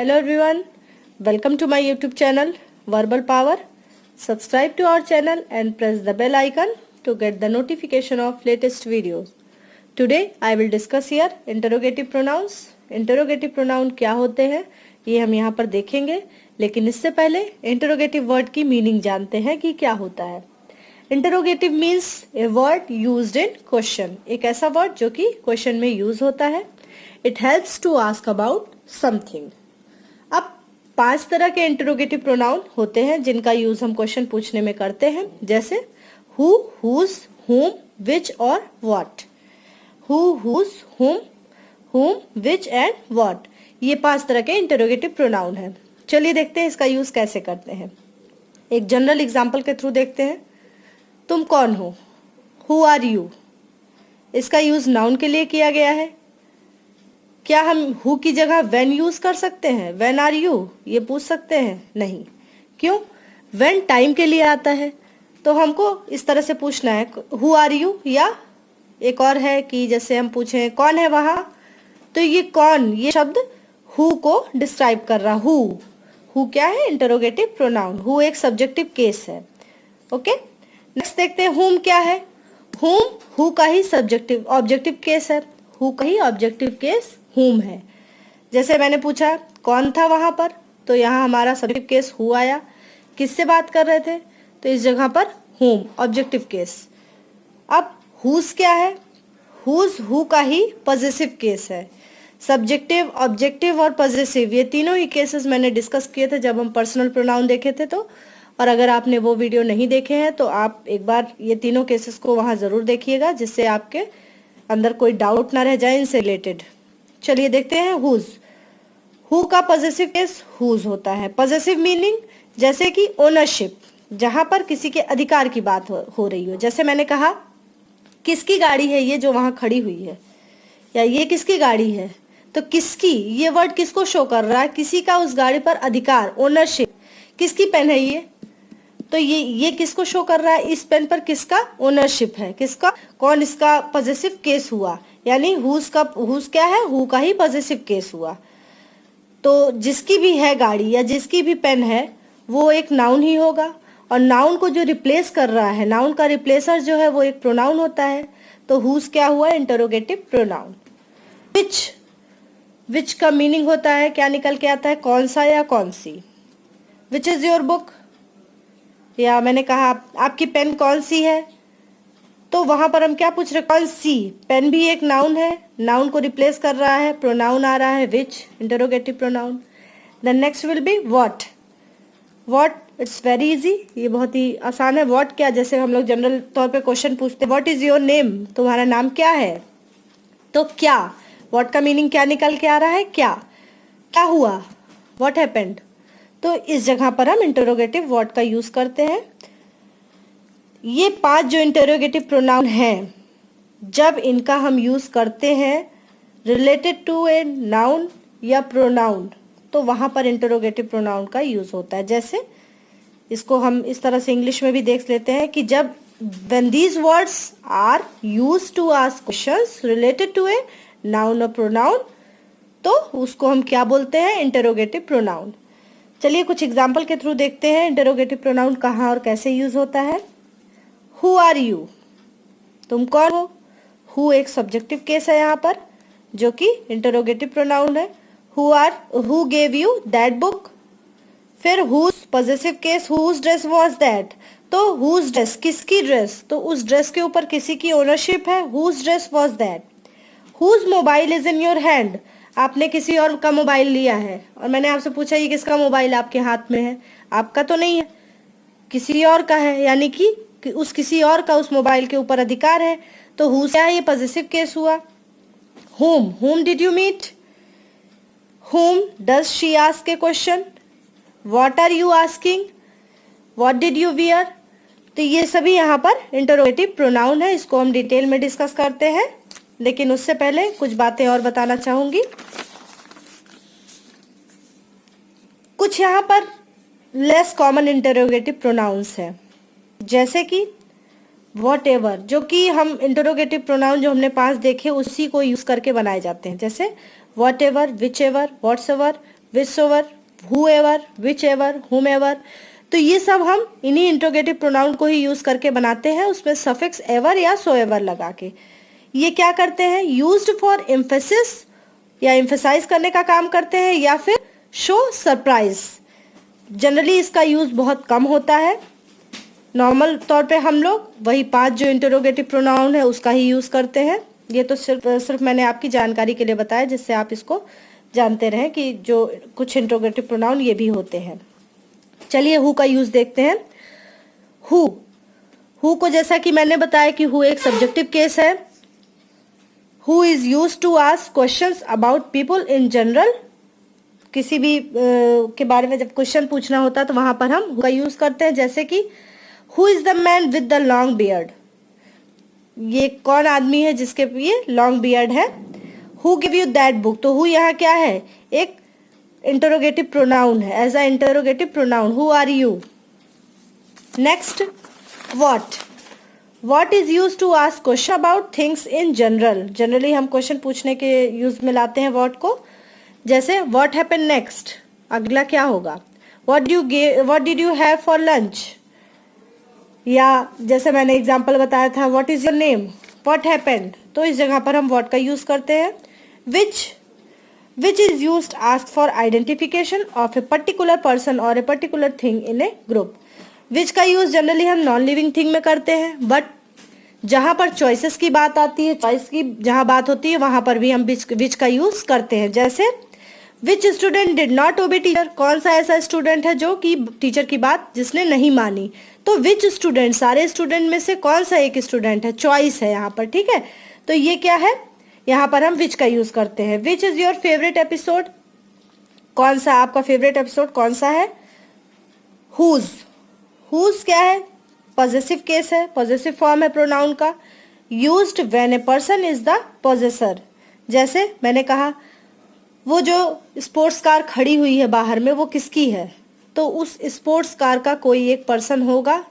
Hello everyone, welcome to my YouTube channel Verbal Power. Subscribe to our channel and press the bell icon to get the notification of latest videos. Today I will discuss here interrogative pronouns. Interrogative pronoun क्या होते हैं ये हम यहाँ पर देखेंगे, लेकिन इससे पहले interrogative वर्ड की मीनिंग जानते हैं कि क्या होता है। Interrogative means a word used in question, एक ऐसा वर्ड जो कि क्वेश्चन में यूज होता है। It helps to ask about something. अब 5 तरह के इंटरोगेटिव प्रोनाउन होते हैं जिनका यूज हम क्वेश्चन पूछने में करते हैं, जैसे हु, हुज, हुम, विच और व्हाट। हु, हुज, हुम, विच एंड व्हाट, ये 5 तरह के इंटरोगेटिव प्रोनाउन हैं। चलिए देखते हैं इसका यूज कैसे करते हैं। एक जनरल एग्जांपल के थ्रू देखते हैं। तुम कौन हो, हु आर यू, इसका यूज नाउन के लिए किया गया है। क्या हम हु की जगह व्हेन यूज कर सकते हैं, व्हेन आर यू, ये पूछ सकते हैं? नहीं। क्यों? व्हेन टाइम के लिए आता है, तो हमको इस तरह से पूछना है हु आर यू। या एक और है कि जैसे हम पूछें कौन है वहां, तो ये कौन, ये शब्द हु को डिस्क्राइब कर रहा। हु क्या है? Interrogative pronoun. हु एक सब्जेक्टिव केस है। ओके, नेक्स्ट देखते हैं हुम क्या है। हुम हु का ही सब्जेक्टिव ऑब्जेक्टिव केस है। हु का ही ऑब्जेक्टिव केस हुम है। जैसे मैंने पूछा कौन था वहां पर, तो यहाँ हमारा सब्जेक्टिव केस हु आया। किससे बात कर रहे थे, तो इस जगह पर हुम ऑब्जेक्टिव केस। अब हुज क्या है? हुज हु का ही पॉजेसिव केस है। सब्जेक्टिव, ऑब्जेक्टिव और पॉजेसिव, ये तीनों ही केसेस मैंने डिस्कस किए थे जब हम पर्सनल प्रोनाउन देखे थे। तो और अगर आपने वो वीडियो नहीं देखे हैं तो आप एक बार ये तीनों केसेस को वहां जरूर देखिएगा, जिससे आपके अंदर कोई डाउट ना रह जाए इनसे रिलेटेड। चलिए देखते हैं हुज। हु का पॉजेसिव केस हुज होता है। पॉजेसिव मीनिंग जैसे कि ओनरशिप, जहां पर किसी के अधिकार की बात हो रही हो। जैसे मैंने कहा किसकी गाड़ी है ये जो वहां खड़ी हुई है, या ये किसकी गाड़ी है, तो किसकी, ये वर्ड किसको शो कर रहा है? किसी का उस गाड़ी पर अधिकार, ओनरशिप। किसकी पेन है ये, तो ये किसको शो कर रहा है? इस पेन पर किसका ओनरशिप है, किसका, कौन इसका पॉजेसिव केस हुआ। यानी हुज क्या है? हु का ही पॉजेसिव केस हुआ। तो जिसकी भी है गाड़ी या जिसकी भी पेन है वो एक नाउन ही होगा। और नाउन को जो रिप्लेस कर रहा है, नाउन का रिप्लेसर जो है वो एक प्रोनाउन होता है। तो हुज क्या हुआ? Interrogative pronoun. विच का मीनिंग होता है, क्या निकल के आता है? कौन सा या कौन सी। विच इज योर बुक, या मैंने कहा आपकी पेन कौन सी है, तो वहां पर हम क्या पूछ रहे? कौन सी। पेन भी एक नाउन है, नाउन को रिप्लेस कर रहा है, प्रोनाउन आ रहा है which, interrogative pronoun. Then next will be what. What it's very easy, ये बहुत ही आसान है। व्हाट क्या, जैसे हम लोग जनरल तौर पे क्वेश्चन पूछते हैं व्हाट इज योर नेम, तुम्हारा नाम क्या है। तो क्या, व्हाट का मीनिंग क्या निकल के आ रहा है? क्या हुआ, व्हाट हैपेंड। तो इस जगह पर हम इंटरोगेटिव व्हाट का यूज करते हैं। ये 5 जो इंटरोगेटिव प्रोनाउन हैं, जब इनका हम यूज करते हैं रिलेटेड टू ए नाउन या प्रोनाउन, तो वहां पर इंटरोगेटिव प्रोनाउन का यूज होता है। जैसे इसको हम इस तरह से इंग्लिश में भी देख लेते हैं कि जब when these words are used to ask questions related to a noun or pronoun, तो उसको हम क्या बोलते हैं? Interrogative pronoun. चलिए कुछ एग्जाम्पल के थ्रू देखते हैं इंटरोगेटिव प्रोनाउन कहाँ और कैसे यूज होता है। हु आर यू, तुम कौन हो। हु एक सब्जेक्टिव केस है यहाँ पर, जो कि इंटरोगेटिव प्रोनाउन है। Who gave you that book. फिर whose possessive case, whose dress was that, तो हुज ड्रेस, किसकी ड्रेस, तो उस ड्रेस के ऊपर किसी की ओनरशिप है, whose dress was that. Whose mobile is in your hand, आपने किसी और का मोबाइल लिया है और मैंने आपसे पूछा ये किसका मोबाइल आपके हाथ में है, आपका तो नहीं है, किसी और का है, यानी कि उस किसी और का उस मोबाइल के ऊपर अधिकार है। तो हु क्या है? ये पॉजेसिव केस हुआ। whom did you meet, whom does she ask a question, what are you asking, what did you wear। तो ये सभी यहाँ पर इंटरोगेटिव प्रोनाउन है। इसको हम डिटेल में डिस्कस करते हैं, लेकिन उससे पहले कुछ बातें और बताना चाहूंगी। कुछ यहाँ पर लेस कॉमन इंटरोगेटिव प्रोनाउंस है, जैसे कि वॉट एवर, जो कि हम इंटरोगेटिव प्रोनाउन जो हमने 5 देखे उसी को यूज करके बनाए जाते हैं। जैसे what ever, which ever, what's ever, whichsoever, whoever, whichever, whomever। तो ये सब हम इन्हीं इंट्रोगेटिव प्रोनाउन को ही यूज करके बनाते हैं, उसमें सफिक्स एवर या सोएवर लगा के। ये क्या करते हैं, यूज्ड फॉर एम्फेसिस या एम्फेसाइज करने का काम करते हैं, या फिर शो सरप्राइज। जनरली इसका यूज बहुत कम होता है। नॉर्मल तौर पे हम लोग वही 5 जो इंटरोगेटिव प्रोनाउन है उसका ही यूज करते हैं। ये तो सिर्फ मैंने आपकी जानकारी के लिए बताया, जिससे आप इसको जानते रहें कि जो कुछ इंटरोगेटिव प्रोनाउन ये भी होते हैं। चलिए हु का यूज देखते हैं। हु को जैसा कि मैंने बताया कि हु एक सब्जेक्टिव केस है। Who is use to ask questions about people in general. किसी भी के बारे में जब क्वेश्चन पूछना होता है तो वहां पर हम हु का यूज करते हैं। जैसे कि who is the man with the long beard, ये कौन आदमी है जिसके ये लॉन्ग बियर्ड है। Who give you that book, तो हु यहाँ क्या है, एक इंटरोगेटिव प्रोनाउन है, as a interrogative pronoun. Who are you. Next what is use to ask question about things in general. Generally हम क्वेश्चन पूछने के यूज में लाते हैं व्हाट को। जैसे व्हाट हैपन नेक्स्ट, अगला क्या होगा। What did you have for lunch, या जैसे मैंने एग्जांपल बताया था what is your name, what happened, तो इस जगह पर हम व्हाट का यूज करते हैं। Which is used ask for identification of a particular person और a particular thing in a group. Which का यूज जनरली हम नॉन लिविंग थिंग में करते हैं, बट जहां पर चॉइसेस की बात आती है, चॉइस की जहां बात होती है वहां पर भी हम विच का यूज करते हैं। जैसे which student did not obey teacher, कौन सा ऐसा स्टूडेंट है जो कि टीचर की बात जिसने नहीं मानी। तो विच स्टूडेंट, सारे स्टूडेंट में से कौन सा एक स्टूडेंट है, चॉइस है यहाँ पर, ठीक है। तो ये क्या है, यहाँ पर हम विच का यूज करते हैं। Which is your favourite episode, कौन सा आपका फेवरेट एपिसोड कौन सा है। हुज क्या है, पॉजेसिव केस है, पॉजेसिव फॉर्म है प्रोनाउन का, used when a person is the possessor. जैसे मैंने कहा वो जो स्पोर्ट्स कार खड़ी हुई है बाहर में वो किसकी है, तो उस स्पोर्ट्स कार का कोई एक पर्सन होगा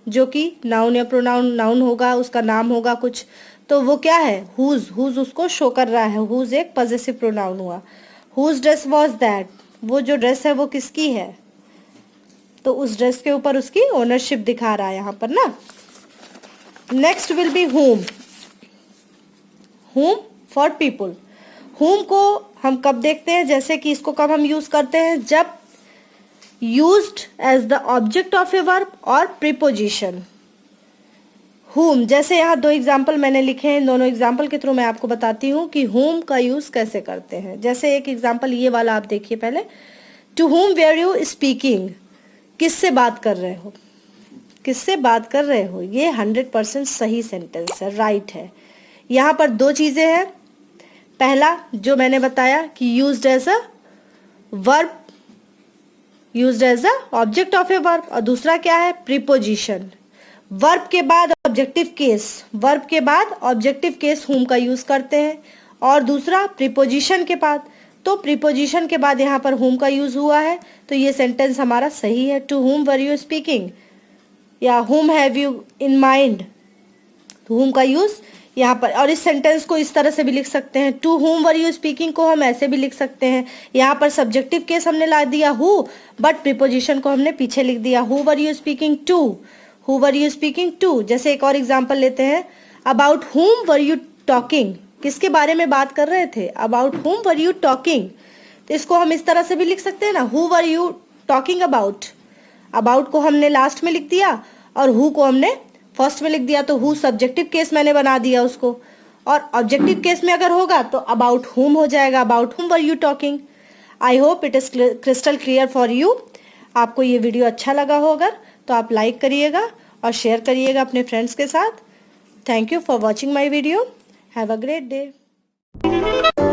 जो कि नाउन या प्रोनाउन, नाउन होगा, उसका नाम होगा कुछ, तो वो क्या है, हुज उसको शो कर रहा है। हुज एक पॉजेसिव प्रोनाउन हुआ। हुज ड्रेस वॉज दैट, वो जो ड्रेस है वो किसकी है, तो उस ड्रेस के ऊपर उसकी ओनरशिप दिखा रहा है यहाँ पर ना। Next will B home for people. Home को हम कब देखते हैं, जैसे कि इसको कब हम यूज करते हैं, जब used as the object of a verb और प्रीपोजिशन। होम, जैसे यहाँ 2 एग्जाम्पल मैंने लिखे हैं, दोनों एग्जाम्पल के थ्रू मैं आपको बताती हूँ कि होम का यूज कैसे करते हैं। जैसे एक एग्जाम्पल ये वाला आप देखिए पहले, to whom were you speaking, किससे बात कर रहे हो, किससे बात कर रहे हो, ये 100% सही सेंटेंस है, राइट है। यहाँ पर 2 चीजें हैं, पहला जो मैंने बताया कि used as a verb, used as a object of a verb, और दूसरा क्या है, प्रीपोजिशन। वर्ब के बाद ऑब्जेक्टिव केस, वर्ब के बाद ऑब्जेक्टिव केस होम का यूज करते हैं, और दूसरा प्रीपोजिशन के बाद। तो प्रीपोजिशन के बाद यहाँ पर होम का यूज हुआ है, तो ये सेंटेंस हमारा सही है। To whom were you speaking, या whom have you in mind, whom का यूज यहाँ पर। और इस सेंटेंस को इस तरह से भी लिख सकते हैं, to whom were you speaking को हम ऐसे भी लिख सकते हैं। यहाँ पर सब्जेक्टिव केस हमने ला दिया हु, बट प्रीपोजिशन को हमने पीछे लिख दिया, who were you speaking to, who were you speaking to. जैसे एक और एग्जाम्पल लेते हैं, अबाउट हुम वर यू टॉकिंग, किसके बारे में बात कर रहे थे, अबाउट हुम वर यू टॉकिंग। तो इसको हम इस तरह से भी लिख सकते हैं ना, who were you talking about, about को हमने लास्ट में लिख दिया और हु को हमने फर्स्ट में लिख दिया, तो हु सब्जेक्टिव केस मैंने बना दिया उसको। और ऑब्जेक्टिव केस में अगर होगा तो अबाउट हुम हो जाएगा, अबाउट हुम were you talking. I hope it is crystal clear for you. आपको ये वीडियो अच्छा लगा हो अगर तो आप लाइक करिएगा और शेयर करिएगा अपने फ्रेंड्स के साथ। Thank you for watching my video. Have a great day.